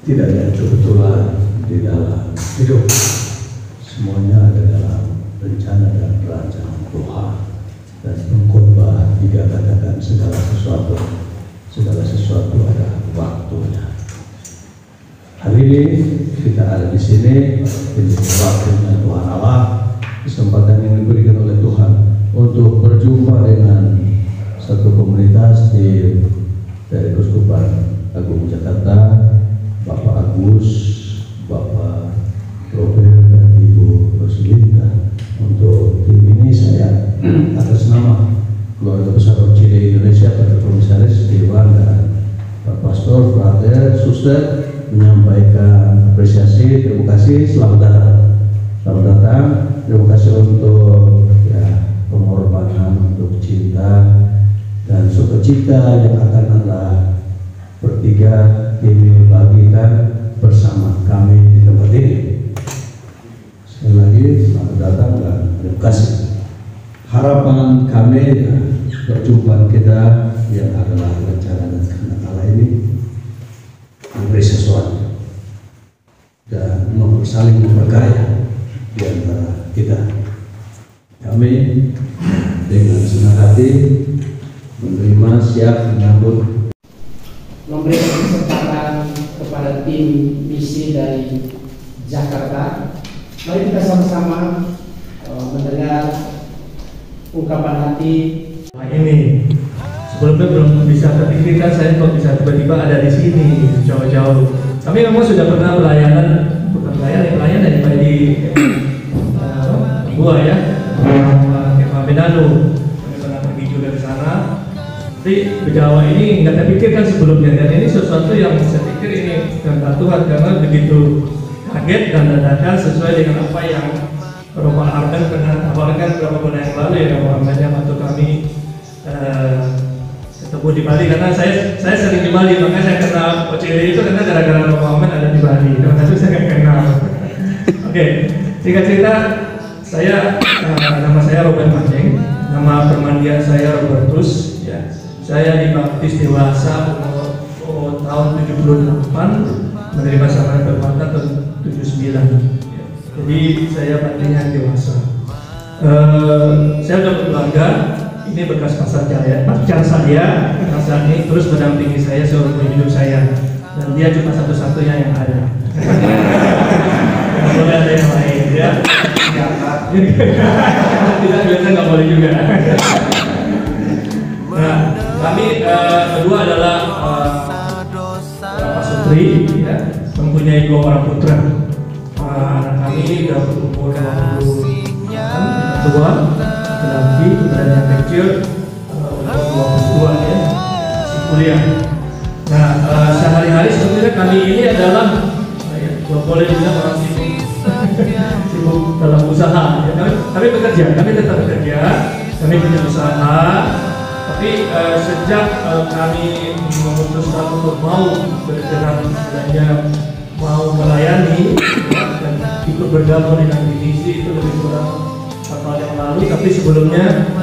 Tidak ada kebetulan di dalam hidup. Semuanya ada dalam rencana dan rancangan Tuhan. Dan pengkhotbah juga katakan segala sesuatu ada waktunya. Hari ini kita ada di sini, ini waktunya Tuhan Allah, kesempatan yang diberikan oleh Tuhan untuk berjumpa dengan satu komunitas dari Keuskupan Agung Jakarta, Bapak Agus, Bapak Robert dan Ibu Rosalinda. Untuk tim ini saya atas nama keluarga besar OCD Indonesia, Pak Komisaris Dewan dan Pak Pastor, Frater, Suster menyampaikan apresiasi, terima kasih, selamat datang, terima kasih untuk pengorbanan, untuk cinta dan sukacita yang akan Anda bertiga ini bagikan bersama kami di tempat ini. Sekali lagi selamat datang dan terima kasih. Harapan kami perjumpaan kita yang adalah rencana dan kehendak Allah ini memberi sesuatu dan saling memperkaya di antara kita. Kami dengan senang hati menerima, siap menyambut, memberikan kesempatan kepada tim misi dari Jakarta. Mari kita sama-sama mendengar ungkapan hati. Nah, ini sebelumnya belum bisa terpikirkan saya kok bisa tiba-tiba ada di sini jauh-jauh. Kami memang sudah pernah pelayanan di Gua ya, Kema Benado. Kami pernah pergi juga ke sana. Tapi Bejawa ini nggak terpikirkan sebelumnya, dan ini sesuatu yang saya pikir ini kehendak Tuhan, karena begitu kaget dan dadakan sesuai dengan apa yang Romo Arben pernah tawarkan beberapa bulan yang lalu ya, Romo Arben yang waktu kami ketemu di Bali, karena saya sering di Bali, makanya saya kenal OCD itu karena gara-gara Romo Arben ada di Bali, karena itu saya nggak kenal. Oke, singkat cerita, nama saya Robert Panjeng, nama permandian saya Robertus, ya. Saya dibaptis dewasa umur tahun 78, menerima samaran perbuatan tahun 79. Ya. Jadi saya panjang dewasa. Saya sudah berkeluarga, ini bekas pacar saya, saat ini terus mendampingi saya seumur hidup saya, dan dia cuma satu-satunya yang ada. Tidak boleh ada yang lain, ya. Tidak, biasa nggak boleh juga. Nah, kami kedua adalah Pak Sutri, ya, mempunyai 2 orang putra. Anak kami sudah berumur 20 tua, laki-laki, dan yang kecil umur 22 ya, masih kuliah. Nah, sehari-hari sebetulnya kami ini adalah boleh dibilang orang sibuk dalam usaha. Ya, kami bekerja, kami tetap bekerja, kami punya usaha. Tapi sejak kami memutuskan untuk mau bergerak, istilahnya mau melayani dan ikut bergabung dengan divisi, itu lebih kurang 4 tahun yang lalu. Tapi sebelumnya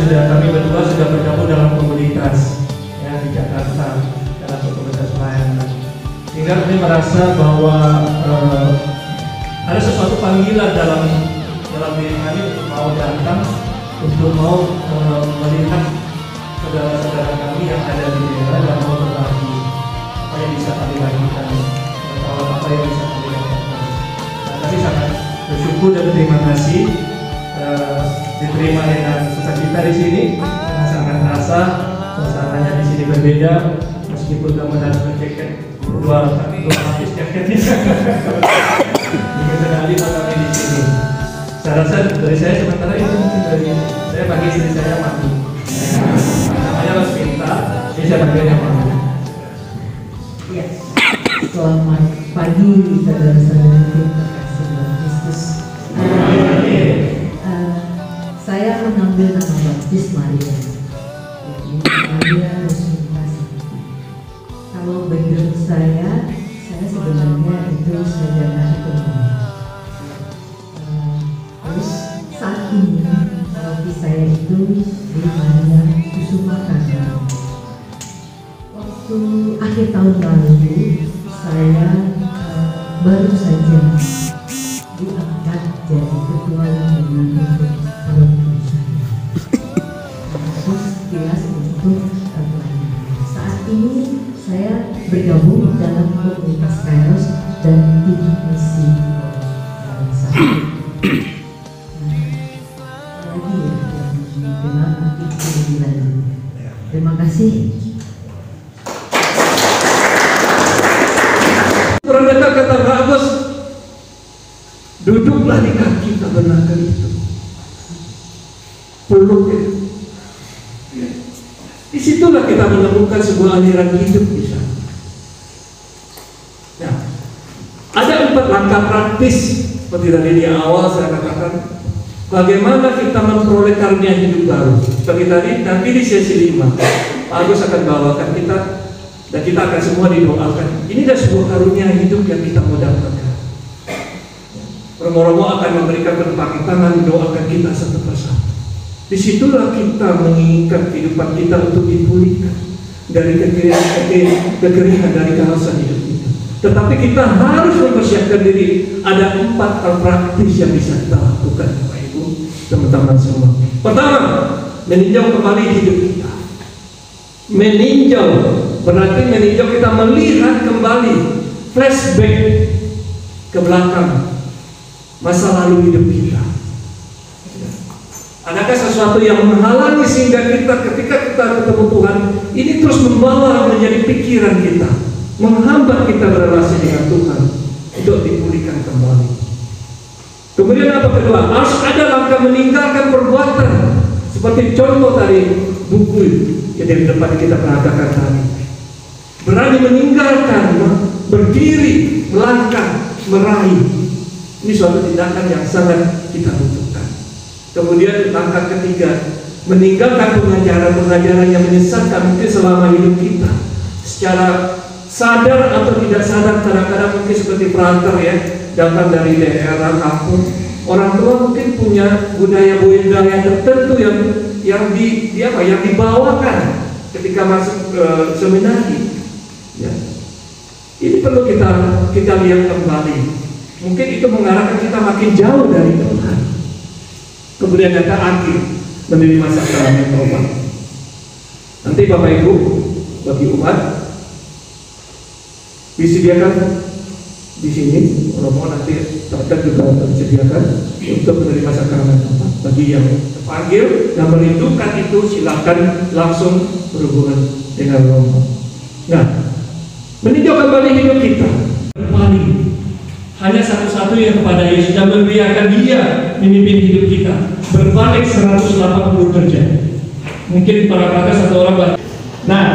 kami berdua sudah bergabung dalam komunitas ya, di Jakarta, dalam komunitas pelayanan. Sehingga kami merasa bahwa ada sesuatu panggilan dalam diri kami untuk mau datang, untuk mau melihat saudara-saudara kami yang ada di daerah dan mau berbagi apa yang bisa kami bagikan, atau apa yang bisa kami lakukan. Nah, kami sangat bersyukur dan berterima kasih diterima dengan sukacita di sini. Sangat terasa suasananya di sini berbeda, meskipun kamu harus berjaket dua lapis jaketnya. Sekali kami di sini. Saya rasa dari saya sementara itu mungkin dari saya bagi istri saya mati. Namanya harus minta, jadi saya bagian yang mana? Ya, selamat pagi saudara-saudara tim terkasih Tuhan Kristus. Saya mengambil nama baptis Maria. Maria Rosalinda. Kalau background saya sebenarnya itu sarjana ekonomi. Terus saat ini saya itu di Maria Kusuma Karna. waktu akhir tahun lalu saya baru saja diangkat jadi ketua lembaga untuk alumni saya. Khusus kilas untuk pelayanan. Saat ini saya bergabung dalam komunitas Kairos dan tim misi satu. Lagi ya yang dikenal nanti lebih lanjut. Terima kasih. Mereka kata Bagus, duduklah di kaki tabernakel itu, peluk ya. Disitulah kita menemukan sebuah aliran hidup di sana. Ya. Ada 4 langkah praktis seperti tadi di awal saya katakan, bagaimana kita memperoleh karunia hidup baru. Seperti tadi, nanti di sesi 5 Pak Agus akan bawakan kita, dan kita akan semua didoakan. Ini adalah sebuah karunia hidup yang kita mau dapatkan. Romo-romo akan memberikan telapak tangan, doakan kita satu persatu. Disitulah kita menginginkan kehidupan kita untuk dipulihkan dari kekeringan, dari kehausan hidup kita. Tetapi kita harus mempersiapkan diri. Ada 4 hal praktis yang bisa kita lakukan, Bapak Ibu, teman-teman semua. Pertama, meninjau kembali hidup kita. Meninjau berarti meninjau, kita melihat kembali, flashback ke belakang masa lalu hidup kita. Adakah sesuatu yang menghalangi sehingga kita ketika kita ketemu Tuhan ini terus membawa menjadi pikiran kita, menghambat kita berrelasi dengan Tuhan untuk dipulihkan kembali. Kemudian apa kedua? Harus ada langkah meninggalkan perbuatan. Seperti contoh tadi buku yang di depan kita perhatikan tadi. Berani meninggalkan, berdiri, melangkah, meraih. Ini suatu tindakan yang sangat kita butuhkan. Kemudian langkah ketiga, meninggalkan pengajaran-pengajaran yang menyesatkan mungkin selama hidup kita. Secara sadar atau tidak sadar, kadang-kadang mungkin seperti perantar ya, datang dari daerah kampung. Orang tua mungkin punya budaya-budaya tertentu yang dibawakan ketika masuk seminari. Ya. Ini perlu kita lihat kembali. Mungkin itu mengarahkan kita makin jauh dari Tuhan. Kemudian kata akhir, menerima sakramen tobat. Nanti Bapak Ibu bagi umat disediakan di sini, romo nanti tetap juga disediakan untuk menerima sakramen tobat. Bagi yang terpanggil dan merindukan itu, silakan langsung berhubungan dengan romo. Nah, meninjau kembali hidup kita, kembali hanya satu-satunya kepada Yesus dan membiarkan Dia memimpin hidup kita, berbalik 180 derajat. Mungkin para kakak satu orang. Nah,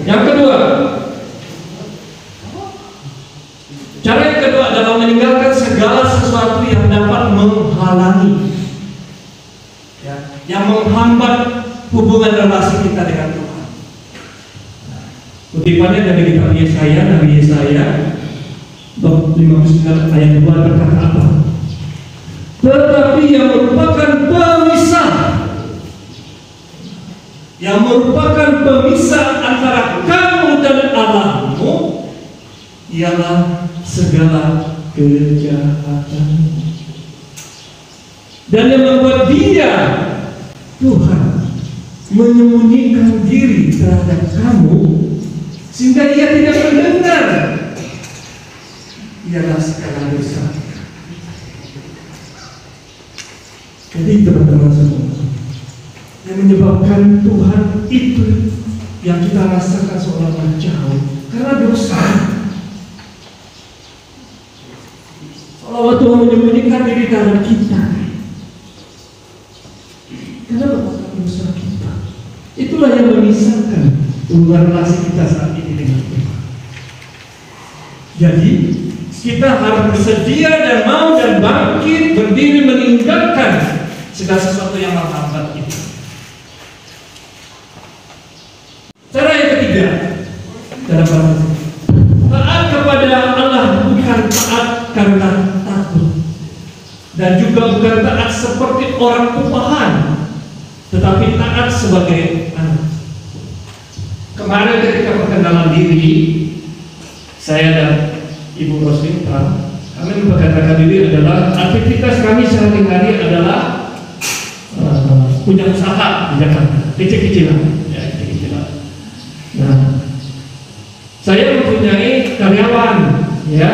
yang kedua, cara yang kedua adalah meninggalkan segala sesuatu yang dapat menghalangi, ya, yang menghambat hubungan relasi kita dengan Tuhan. Kutipannya dari kitab Yesaya, Nabi Yesaya bab 59 ayat 2 berkata apa? Tetapi yang merupakan pemisah antara kamu dan Allahmu ialah segala kejahatan, dan yang membuat Dia, Tuhan, menyembunyikan diri terhadap kamu sehingga Dia tidak mendengar ialah segala dosa. Jadi teman-teman semua, yang menyebabkan Tuhan itu yang kita rasakan seolah-olah jauh karena dosa. Seolah-olah Tuhan menyembunyikan diri dalam kita karena dosa kita. Itulah yang memisahkan hubungan relasi kita saat ini dengan Tuhan. Jadi kita harus bersedia dan mau dan bangkit, berdiri, meninggalkan segala sesuatu yang menghambat kita. Cara yang ketiga, taat kepada Allah bukan taat karena takut, dan juga bukan taat seperti orang tumpahan, tetapi taat sebagai anak. kemarin ketika perkenalan diri, saya dan Ibu Rosminta, kami memperkenalkan diri adalah aktivitas kami sehari-hari adalah punya usaha di Jakarta, kecil-kecilan, ya, kecil-kecilan. Nah, saya mempunyai karyawan, ya.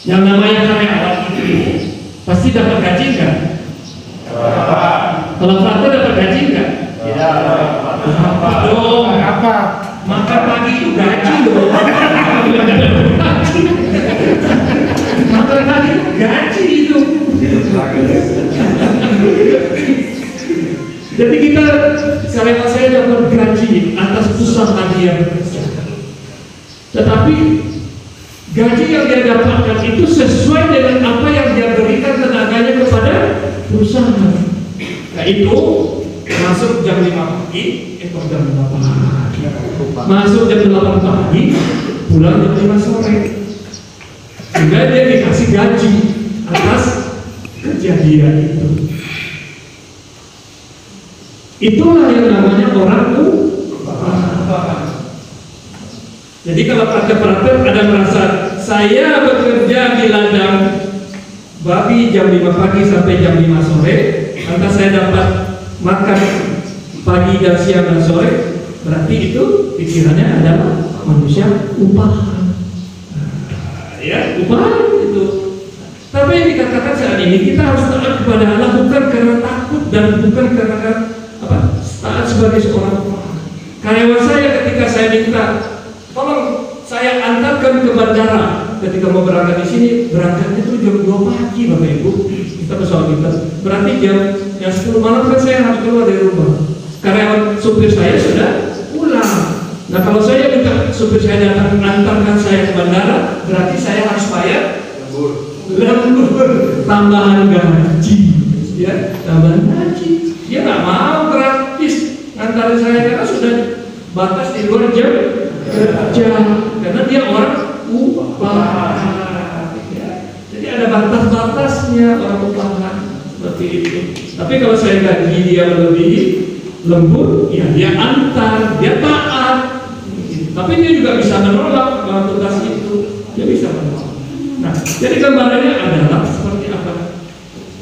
Yang namanya karyawan itu pasti dapat gaji kan? Kalau praktek dapat gaji nggak? Tidak. Apa dong? Apa? Makan pagi itu gaji dong. Makan pagi itu gaji itu. Jadi kita karyawan saya dapat gaji atas usaha dia bekerja. Tetapi gaji yang dia dapatkan itu sesuai dengan apa yang dia berikan tenaganya kepada perusahaan. Nah itu masuk jam 5 pagi, jam 5 pagi. Masuk jam 8 pagi, pulang jam 5 sore. Sehingga dia dikasih gaji atas kerja dia itu. Itulah yang namanya orang upahan. Jadi kalau praktek-praktek ada merasa saya bekerja di ladang babi jam 5 pagi sampai jam 5 sore, maka saya dapat makan pagi dan siang dan sore, berarti itu pikirannya adalah manusia upahan. Ya, upahan itu. Tapi yang dikatakan saat ini kita harus taat kepada Allah bukan karena takut dan bukan karena taat sebagai seorang upahan. Karyawan saya ketika saya minta tolong saya antarkan ke bandara ketika mau berangkat di sini, berangkatnya itu jam 2 pagi Bapak Ibu. Kita pesawat kita. Berarti jam 10 malam kan saya harus keluar dari rumah. Karyawan supir saya sudah pulang. Nah kalau saya minta supir saya datang antarkan saya ke bandara, berarti saya harus bayar lembur tambahan gaji, ya tambahan gaji. Dia nggak mau gratis ngantarin saya karena sudah batas di luar jam kerja, karena dia orang upahan. Ya. Jadi ada batas-batasnya orang upahan seperti itu. Tapi kalau saya gaji dia melebihi lembur, ya dia antar, dia taat. Tapi dia juga bisa menolak tugas itu, dia bisa menolak. Nah, jadi gambarannya adalah seperti apa?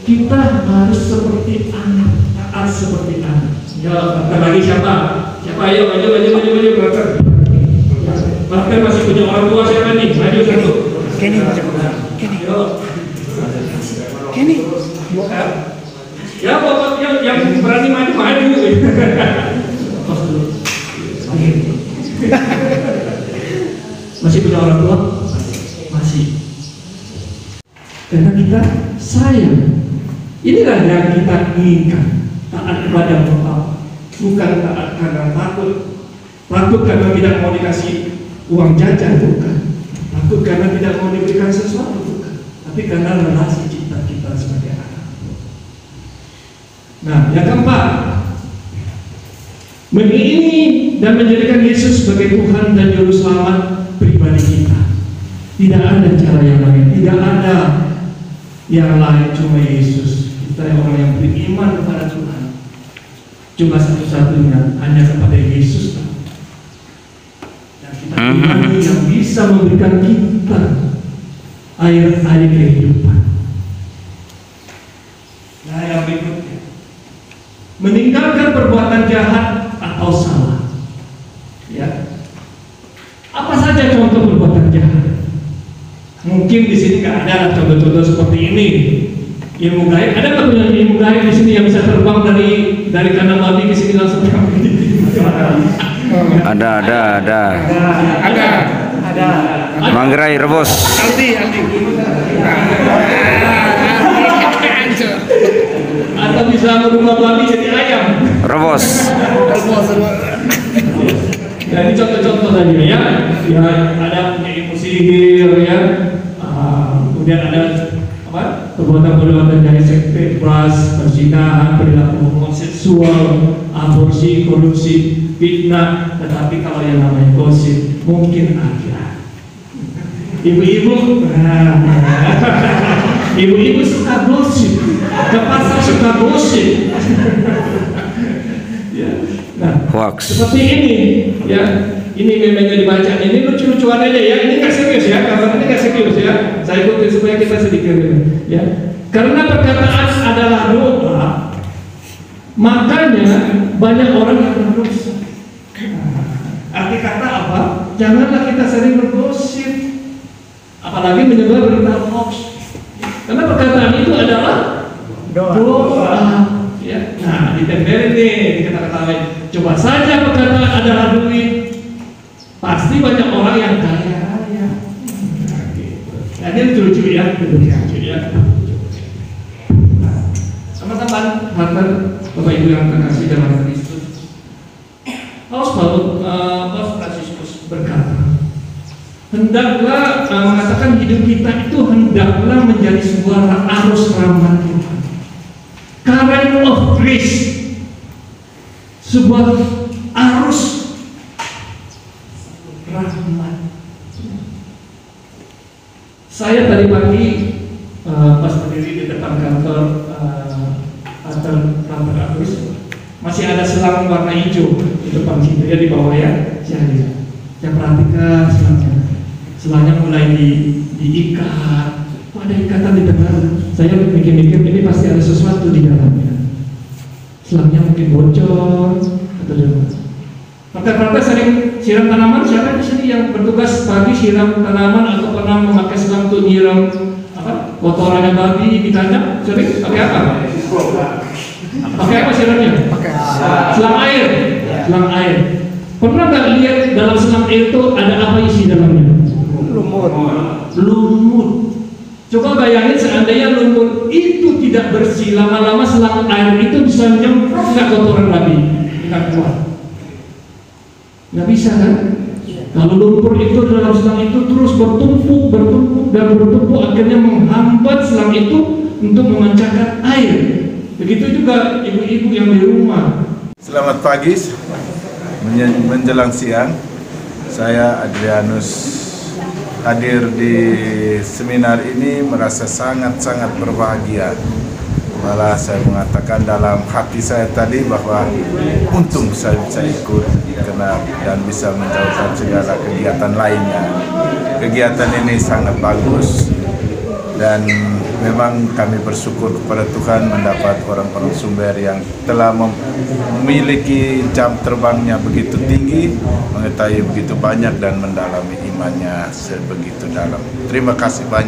Kita harus seperti anak, taat seperti anak. Ya, lagi siapa? Siapa? Ayo, maju, berangkat. Bahkan masih punya orang tua siapa nih? Maju satu. Kenny. Ya, bapak yang berani maju. Masih punya orang tua? Masih. Karena kita sayang. Inilah yang kita inginkan. Taat kepada Bapak, bukan taat karena takut. Takut karena tidak mau dikasih uang jajan, bukan. Takut karena tidak mau diberikan sesuatu, bukan. Tapi karena relasi cinta kita sebagai anak. Nah, yang keempat, mengiringi dan menjadikan Yesus sebagai Tuhan dan Juru Selamat pribadi kita. Tidak ada cara yang lain, tidak ada yang lain, cuma Yesus. Kita orang yang beriman kepada Tuhan, cuma satu-satunya, hanya kepada Yesus. Imani yang bisa memberikan kita air kehidupan. Nah, yang berikutnya, meninggalkan perbuatan jahat atau salah. Ya, apa saja contoh perbuatan jahat? Mungkin di sini nggak ada contoh-contoh seperti ini. Ilmu gaib, ada nggak punya ilmu gaib di sini yang bisa terbang dari kandang babi ke sini langsung terbang? Ada. Manggarai rebus. Aldi. Atau bisa merubah babi jadi ayam. Rebus. Ya, ini contoh-contoh saja ya. Ya, ada punya ilmu sihir ya. Kemudian ada perbuatan-perbuatan dari seks bebas, perzinahan, perilaku homoseksual, aborsi, korupsi, fitnah. Tetapi kalau yang namanya gosip mungkin ada. Ibu-ibu suka gosip, ke pasar suka gosip. Ya. Nah, Hoax. Seperti ini, ya. Ini memangnya dibaca. Ini lucu-lucuan aja ya. Ini nggak serius ya. Karena ini nggak serius ya. Saya ikutin supaya kita sedikit ya. Karena perkataan adalah doa, makanya banyak orang yang berdosa. Arti kata apa? Janganlah kita sering bergosip, apalagi menyebar berita hoax. Karena perkataan itu adalah doa. Ya. Nah, ditempelin nih, kita ketahui. Coba saja perkataan adalah duit, pasti banyak orang yang kaya raya. Nah, ini lucu-lucu ya, lucu ya. Teman-teman, Bapak Ibu yang terkasih dalam Kristus, Paus Fransiskus berkata, hendaklah mengatakan hidup kita itu hendaklah menjadi sebuah arus rahmat Tuhan, current of grace, sebuah arus rahmat. Saya tadi pagi pas berdiri di depan kantor masih ada selang warna hijau di depan situ ya, di bawah ya. Saya perhatikan selangnya mulai diikat. Ada ikatan di tengah. Saya mikir-mikir ini pasti ada sesuatu di dalamnya. Selangnya mungkin bocor atau gimana. Praktek-praktek sering siram tanaman. Siapa di sini yang bertugas pagi siram tanaman atau pernah memakai selang untuk nyiram kotorannya babi di kandang? Sering pakai apa? Pakai apa siramnya? Selang air. Selang air. Pernah nggak lihat dalam selang air itu ada apa isi dalamnya? Lumut. Coba bayangin seandainya lumut itu tidak bersih, lama-lama selang air itu bisa nyemprot nggak kotoran babi? Nggak kuat. Nggak bisa kan? Kalau lumpur itu dalam selang itu terus bertumpuk akhirnya menghambat selang itu untuk memancarkan air. Begitu juga ibu-ibu yang di rumah. Selamat pagi, menjelang siang, saya Adrianus hadir di seminar ini merasa sangat-sangat berbahagia. Malah saya mengatakan dalam hati saya tadi bahwa untung saya bisa ikut dan bisa menjauhkan segala kegiatan lainnya. Kegiatan ini sangat bagus dan memang kami bersyukur kepada Tuhan mendapat orang-orang Sumber yang telah memiliki jam terbangnya begitu tinggi, mengetahui begitu banyak dan mendalami imannya sebegitu dalam. Terima kasih banyak.